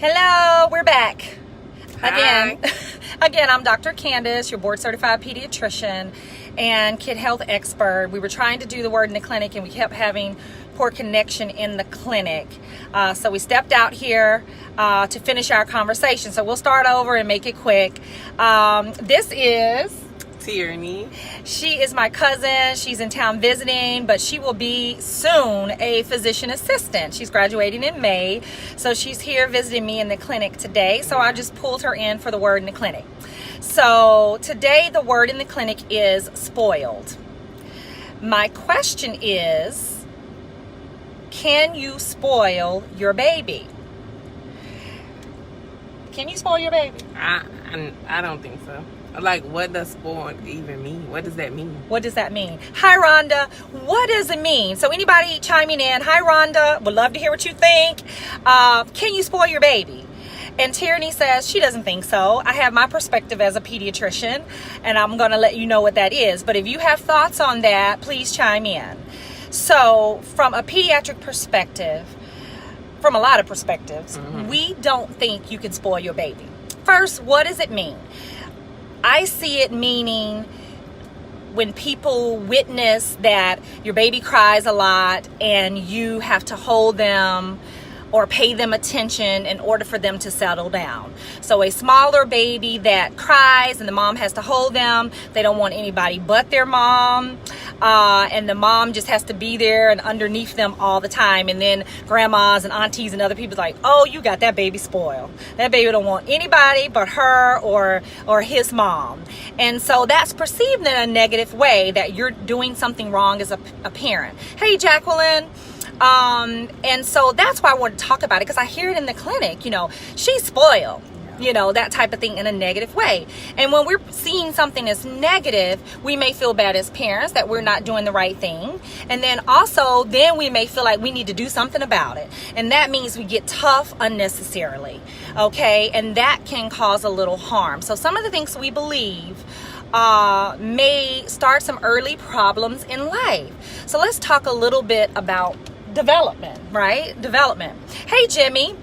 Hello, we're back. Hi. Again, I'm Dr. Candice, your board certified pediatrician and kid health expert. We were trying to do the word in the clinic and we kept having poor connection in the clinic. So we stepped out here to finish our conversation. So we'll start over and make it quick. This is Tierney. She is my cousin. She's in town visiting, but she will be soon a physician assistant. She's graduating in May, so she's here visiting me in the clinic today. So I just pulled her in for the word in the clinic. So today the word in the clinic is spoiled. My question is, can you spoil your baby? Can you spoil your baby? I don't think so. Like, what does spoiled even mean? What does that mean? What does that mean? Hi, Rhonda. What does it mean? So anybody chiming in, hi, Rhonda. Would love to hear what you think. Can you spoil your baby? And Tierney says she doesn't think so. I have my perspective as a pediatrician, and I'm going to let you know what that is. But if you have thoughts on that, please chime in. So from a pediatric perspective, from a lot of perspectives, we don't think you can spoil your baby. First, what does it mean? I see it meaning when people witness that your baby cries a lot and you have to hold them or pay them attention in order for them to settle down. So a smaller baby that cries and the mom has to hold them, they don't want anybody but their mom, and the mom just has to be there and underneath them all the time. And then grandmas and aunties and other people like, oh, you got that baby spoiled. That baby don't want anybody but her or his mom. And so that's perceived in a negative way, that you're doing something wrong as a parent. Hey, Jacqueline. And so that's why I want to talk about it, because I hear it in the clinic, she's spoiled, that type of thing in a negative way. And when we're seeing something as negative, we may feel bad as parents that we're not doing the right thing. And then also, we may feel like we need to do something about it. And that means we get tough unnecessarily. Okay. And that can cause a little harm. So some of the things we believe may start some early problems in life. So let's talk a little bit about development, right? Development. Hey, Jimmy.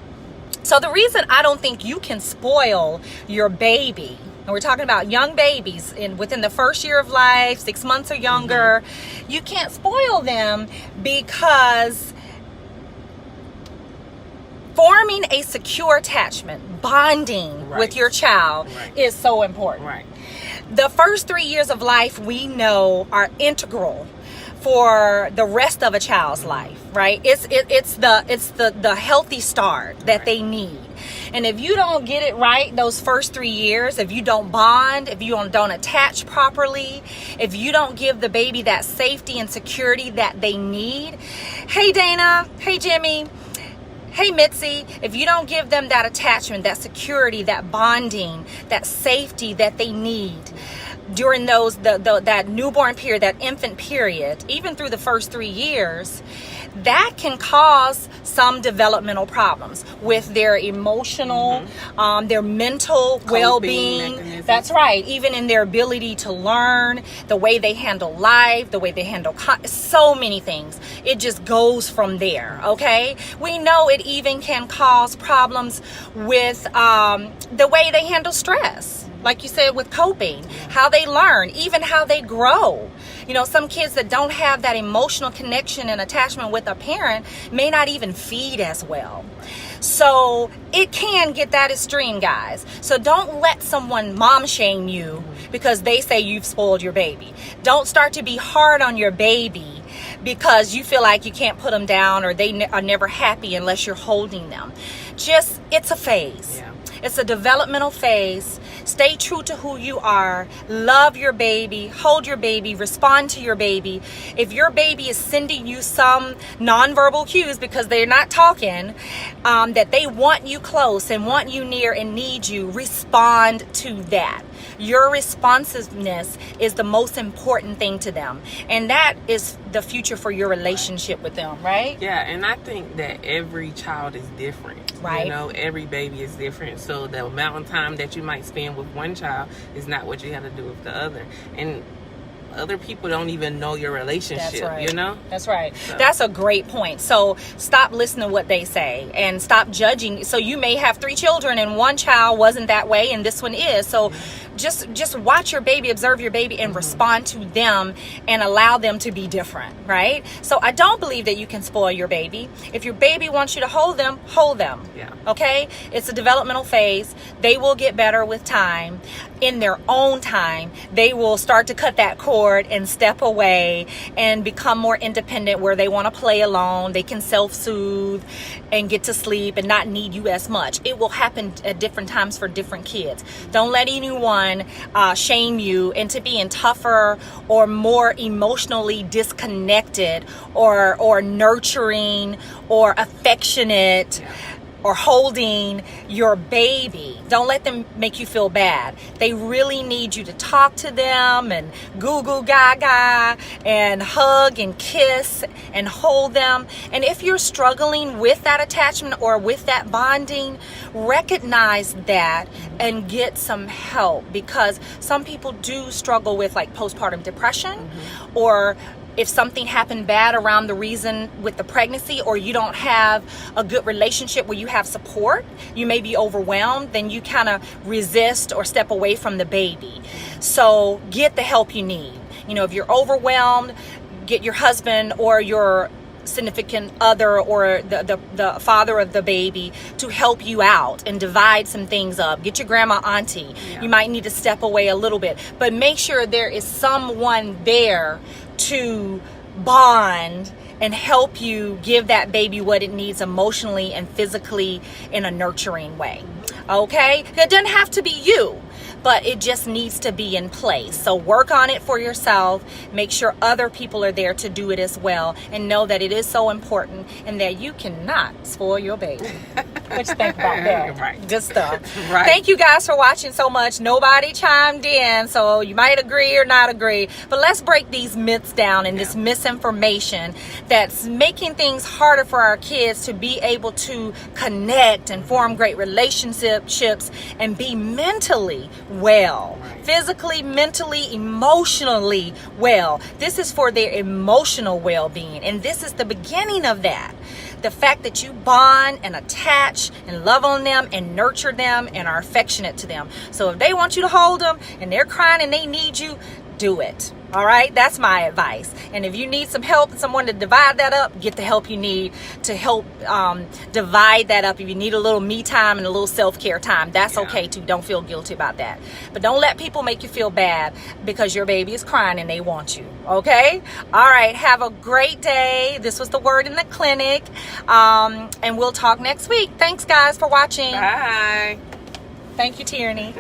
So the reason I don't think you can spoil your baby, and we're talking about young babies within the first year of life, 6 months or younger, you can't spoil them because forming a secure attachment, bonding with your child is so important. Right. The first 3 years of life we know are integral for the rest of a child's life, right? It's the healthy start that they need. And if you don't get it right those first 3 years, if you don't bond, if you don't attach properly, if you don't give the baby that safety and security that they need. Hey, Dana. Hey, Jimmy. Hey, Mitzi, if you don't give them that attachment, that security, that bonding, that safety that they need during that newborn period, that infant period, even through the first 3 years, that can cause some developmental problems with their emotional, their mental well-being. Mechanisms. That's right. Even in their ability to learn, the way they handle life, the way they handle so many things. It just goes from there. Okay. We know it even can cause problems with the way they handle stress. Like you said, with coping, how they learn, even how they grow. Some kids that don't have that emotional connection and attachment with a parent may not even feed as well. So it can get that extreme, guys. So don't let someone mom shame you because they say you've spoiled your baby. Don't start to be hard on your baby because you feel like you can't put them down or they are never happy unless you're holding them. It's a phase. Yeah. It's a developmental phase. Stay true to who you are. Love your baby. Hold your baby. Respond to your baby. If your baby is sending you some nonverbal cues because they're not talking, that they want you close and want you near and need you, respond to that. Your responsiveness is the most important thing to them. And that is the future for your relationship with them, right? Yeah, and I think that every child is different. Right. Every baby is different. So the amount of time that you might spend with one child is not what you have to do with the other. And other people don't even know your relationship. That's right. You know? That's right. So. That's a great point. So stop listening to what they say and stop judging. So you may have 3 children and one child wasn't that way and this one is. So just watch your baby, observe your baby, and respond to them and allow them to be different, right? So I don't believe that you can spoil your baby. If your baby wants you to hold them, hold them. Yeah. Okay? It's a developmental phase. They will get better with time. In their own time, they will start to cut that cord and step away and become more independent, where they want to play alone. They can self-soothe and get to sleep and not need you as much. It will happen at different times for different kids. Don't let anyone shame you into being tougher or more emotionally disconnected or nurturing or affectionate. Yeah. Or holding your baby. Don't let them make you feel bad. They really need you to talk to them and goo goo gaga and hug and kiss and hold them. And if you're struggling with that attachment or with that bonding, recognize that and get some help, because some people do struggle with like postpartum depression, or if something happened bad around the reason with the pregnancy, or you don't have a good relationship where you have support, you may be overwhelmed, then you kind of resist or step away from the baby. So get the help you need. You know, if you're overwhelmed, get your husband or your significant other or the father of the baby to help you out and divide some things up. Get your grandma, auntie. Yeah. You might need to step away a little bit, but make sure there is someone there to bond and help you give that baby what it needs emotionally and physically in a nurturing way. Okay? It doesn't have to be you, but it just needs to be in place. So work on it for yourself. Make sure other people are there to do it as well, and know that it is so important and that you cannot spoil your baby. What you think about that? Right. Good stuff. Right. Thank you guys for watching so much. Nobody chimed in, so you might agree or not agree. But let's break these myths down and this misinformation that's making things harder for our kids to be able to connect and form great relationships and be mentally well, physically, mentally, emotionally well. This is for their emotional well-being, and this is the beginning of that. The fact that you bond and attach and love on them and nurture them and are affectionate to them. So if they want you to hold them and they're crying and they need you, do it. All right, that's my advice. And if you need some help, someone to divide that up, get the help you need to help divide that up. If you need a little me time and a little self-care time, that's okay too. Don't feel guilty about that. But don't let people make you feel bad because your baby is crying and they want you. Okay? All right, have a great day. This was the Word in the Clinic. And we'll talk next week. Thanks, guys, for watching. Bye. Thank you, Tierney.